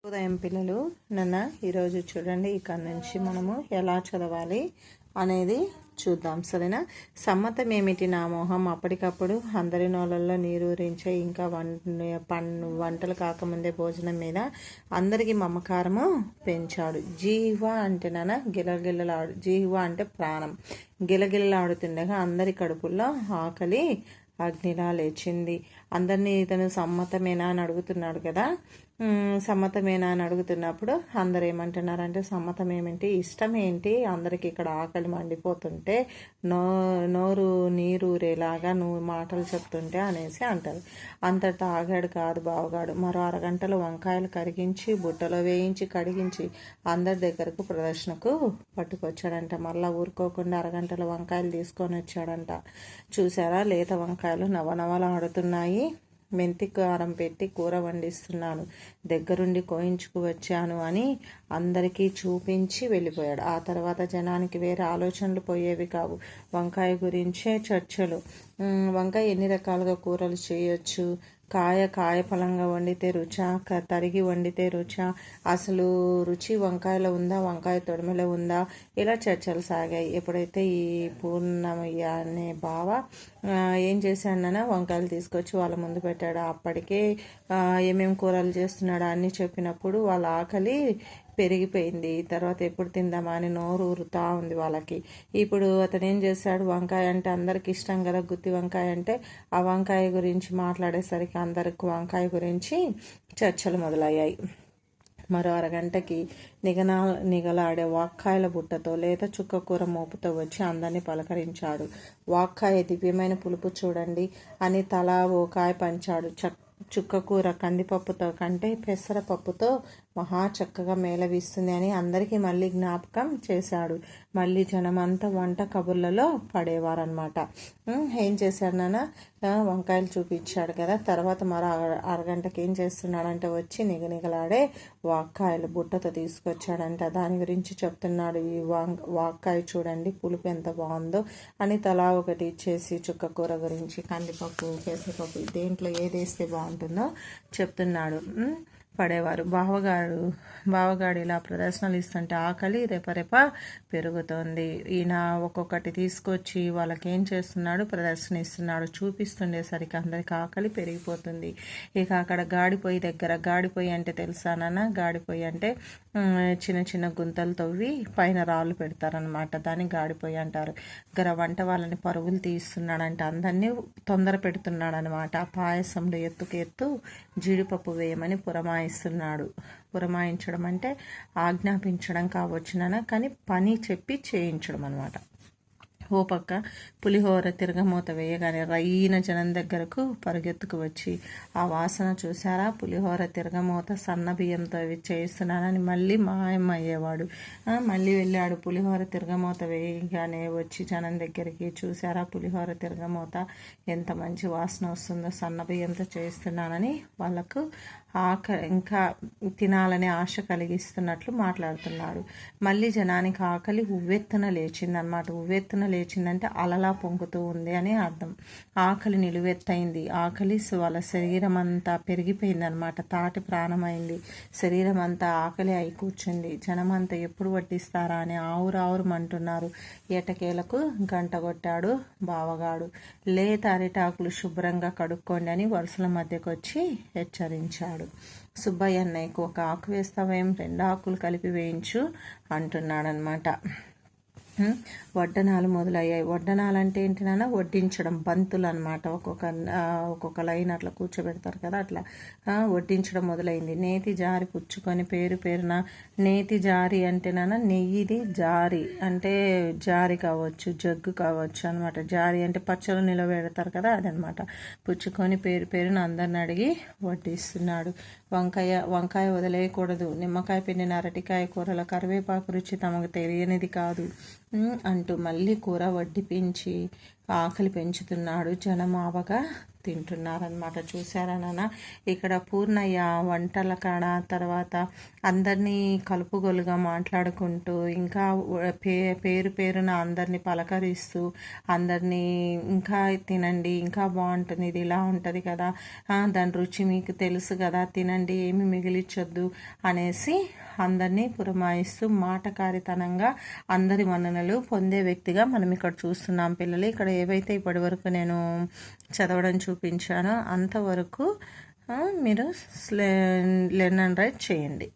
ఉదయం పిల్లలు నన్న ఈరోజు చూడండి ఇక్కడ నుంచి మనము ఎలా చదవాలి అనేది చూద్దాం. సరేనా? సమ్మతం ఏమిటి నా మోహం అప్పటికప్పుడు అందరి నోళ్ళల్లో నీరూరించే ఇంకా వంటలు కాకముందే భోజనం మీద అందరికీ మమకారము పెంచాడు. జీవ అంటే నాన్న గిలగిలలాడు, జీవ అంటే ప్రాణం. గిలగిలలాడుతుండగా అందరి కడుపుల్లో ఆకలి అగ్నిలా లేచింది. అందరినీ ఇతను సమ్మతమేనా అని అడుగుతున్నాడు కదా. సమ్మతమేనా అని అడుగుతున్నప్పుడు అందరు ఏమంటున్నారంటే సమ్మతం ఏమిటి, ఇష్టం ఏంటి, అందరికి ఇక్కడ ఆకలి మండిపోతుంటే నోరు నీరూరేలాగా నువ్వు మాటలు చెప్తుంటే అనేసి అంటారు. అంతటా ఆగాడు కాదు బావగాడు. మరో అరగంటలో వంకాయలు కరిగించి బుట్టలో వేయించి కడిగించి అందరి దగ్గరకు ప్రదర్శనకు పట్టుకొచ్చాడంట. మళ్ళీ ఊరుకోకుండా అరగంటలో వంకాయలు తీసుకొని వచ్చాడంట. చూసారా, లేత వంకాయలు నవనవలు ఆడుతున్నాయి. మెంతి కారం పెట్టి కూర వండిస్తున్నాను, దగ్గరుండి కోయించుకు వచ్చాను అని అందరికీ చూపించి వెళ్ళిపోయాడు. ఆ తర్వాత జనానికి వేరే ఆలోచనలు పోయేవి కావు. వంకాయ గురించే చర్చలు. వంకాయ ఎన్ని రకాలుగా కూరలు చేయొచ్చు, కాయ ఫలంగా వండితే రుచా, తరిగి వండితే రుచా, అసలు రుచి వంకాయలో ఉందా, వంకాయ తొడిమెలో ఉందా, ఇలా చర్చలు సాగాయి. ఎప్పుడైతే ఈ పూర్ణమయ్య అనే బావ ఏం చేశాడన్నా వంకాయలు తీసుకొచ్చి వాళ్ళ ముందు పెట్టాడు. అప్పటికే ఏమేమి కూరలు చేస్తున్నాడు అన్నీ చెప్పినప్పుడు వాళ్ళ ఆకలి పెరిగిపోయింది. తర్వాత ఎప్పుడు తిందామా అని నోరు ఊరుతా ఉంది వాళ్ళకి. ఇప్పుడు అతను ఏం చేశాడు, వంకాయ అంటే అందరికి ఇష్టం కదా, గుత్తి వంకాయ అంటే ఆ వంకాయ గురించి మాట్లాడేసరికి అందరికి వంకాయ గురించి చర్చలు మొదలయ్యాయి. మరో అరగంటకి నిగలాడే వాక్కాయల బుట్టతో లేదా చుక్కకూర మోపుతో వచ్చి అందరినీ పలకరించాడు. వాక్కాయ దివ్యమైన పులుపు చూడండి అని తలా ఓ కాయ పంచాడు. చుక్కకూర కందిపప్పుతో కంటే పెసరపప్పుతో మహా చక్కగా మేళవిస్తుంది అని అందరికీ మళ్ళీ జ్ఞాపకం చేశాడు. మళ్ళీ జనమంతా వంట కబుర్లలో పడేవారనమాట. ఏం చేశాడు నాన్న, వంకాయలు చూపించాడు కదా. తర్వాత మరో అరగంటకి ఏం చేస్తున్నాడంటే వచ్చి నిగనిగలాడే వాక్కాయలు బుట్టతో తీసుకొచ్చాడంట. దాని గురించి చెప్తున్నాడు. ఈ వాక్కాయ చూడండి పులుపు ఎంత బాగుందో అని తలా ఒకటి ఇచ్చేసి చుక్కకూర గురించి, కందిపప్పు, పెసరపప్పు దేంట్లో ఏది వేస్తే బాగుంటుందో చెప్తున్నాడు. పడేవారు. బావగాడు ఇలా ప్రదర్శనలు ఇస్తుంటే ఆకలి రెపరెప పెరుగుతోంది. ఈయన ఒక్కొక్కటి తీసుకొచ్చి వాళ్ళకి ఏం చేస్తున్నాడు, ప్రదర్శన ఇస్తున్నాడు. చూపిస్తుండేసరికి అందరికి ఆకలి పెరిగిపోతుంది. ఇక అక్కడ గాడిపోయి దగ్గర, గాడిపోయి అంటే తెలుసా నాన్న, గాడిపోయి అంటే చిన్న చిన్న గుంతలు తవ్వి పైన రాళ్ళు పెడతారనమాట, దాన్ని గాడిపోయి అంటారు. వంట వాళ్ళని పరుగులు తీస్తున్నాడంటే అందరినీ తొందర పెడుతున్నాడు అనమాట. పాయసంలో ఎత్తు జీడిపప్పు వేయమని పురమాయించడం అంటే ఆజ్ఞాపించడం కావచ్చునన్నా, కానీ పని చెప్పి చేయించడం అనమాట. ఓ పక్క పులిహోర తిరగమూత వేయగానే రైన జనం దగ్గరకు పరుగెత్తుకు వచ్చి ఆ వాసన చూసారా, పులిహోర తిరగమూత సన్న బియ్యంతో అవి చేస్తున్నానని మళ్ళీ మాయమయ్యేవాడు. మళ్ళీ వెళ్ళాడు. పులిహోర తిరగమూత వేయగానే వచ్చి జనం దగ్గరికి, చూసారా పులిహోర తిరగమూత ఎంత మంచి వాసన వస్తుందో, సన్న బియ్యంతో చేస్తున్నానని వాళ్ళకు ఇంకా తినాలనే ఆశ కలిగిస్తున్నట్లు మాట్లాడుతున్నాడు. మళ్ళీ జనానికి ఆకలి ఉవ్వెత్తున లేచిందనమాట. ఉవ్వెత్తున లేచిందంటే అలలా పొంగుతూ ఉంది అని అర్థం. ఆకలి నిలువెత్తైంది. ఆకలి వాళ్ళ శరీరం అంతా పెరిగిపోయింది అనమాట. తాటి ప్రాణమైంది. శరీరం అంతా ఆకలి అయి కూర్చుంది. జనమంతా ఎప్పుడు వడ్డిస్తారా అని ఆవురావురమంటున్నారు. ఏటకేలకు గంట కొట్టాడు బావగాడు. లేత అరిటాకులు శుభ్రంగా కడుక్కోండి అని వరుసల మధ్యకు వచ్చి హెచ్చరించాడు. సుబ్బయ్య అన్నయ్యకు ఒక ఆకు వేస్తావేం, 2 ఆకులు కలిపి వేయించు అంటున్నాడనమాట. వడ్డనాలు మొదలయ్యాయి. వడ్డనాలు అంటే ఏంటి నాన్న, వడ్డించడం, బంతులు అనమాట. ఒక్కొక్క లైన్ అట్లా కూర్చోబెడతారు కదా, అట్లా వడ్డించడం మొదలైంది. నేతి జారి పుచ్చుకొని పేరున నేతి జారి అంటే నాన్న నెయ్యిది, జారి అంటే జారి కావచ్చు, జగ్గు కావచ్చు అనమాట. జారి అంటే పచ్చలు నిలబెడతారు కదా, అదనమాట. పుచ్చుకొని పేరున అందరిని అడిగి వడ్డిస్తున్నాడు. వంకాయ వదిలేయకూడదు, నిమ్మకాయ పిండిన అరటికాయ కూరల కరివేపాకు రుచి తమకు తెలియనిది కాదు అంటూ మళ్ళీ కూర వడ్డిపించి ఆకలి పెంచుతున్నాడు. జనం ఆవగా తింటున్నారనమాట. చూసారా నాన్న, ఇక్కడ పూర్ణయ్య వంటల కాడ తర్వాత అందరినీ కలుపుగోలుగా మాట్లాడుకుంటూ ఇంకా పేరు పేరున అందరినీ పలకరిస్తూ అందరినీ ఇంకా తినండి, ఇంకా బాగుంటుంది, ఇది ఇలా ఉంటుంది కదా, దాని రుచి మీకు తెలుసు కదా, తినండి, ఏమి మిగిలించొద్దు అనేసి అందరినీ పురమాయిస్తూ మాటకారితనంగా అందరి మన్ననలు పొందే వ్యక్తిగా మనం ఇక్కడ చూస్తున్నాం పిల్లలు. ఇక్కడ ఏవైతే ఇప్పటి వరకు నేను చదవడం చూపించానో అంతవరకు మీరు లెర్న్ అండ్ రైట్ చేయండి.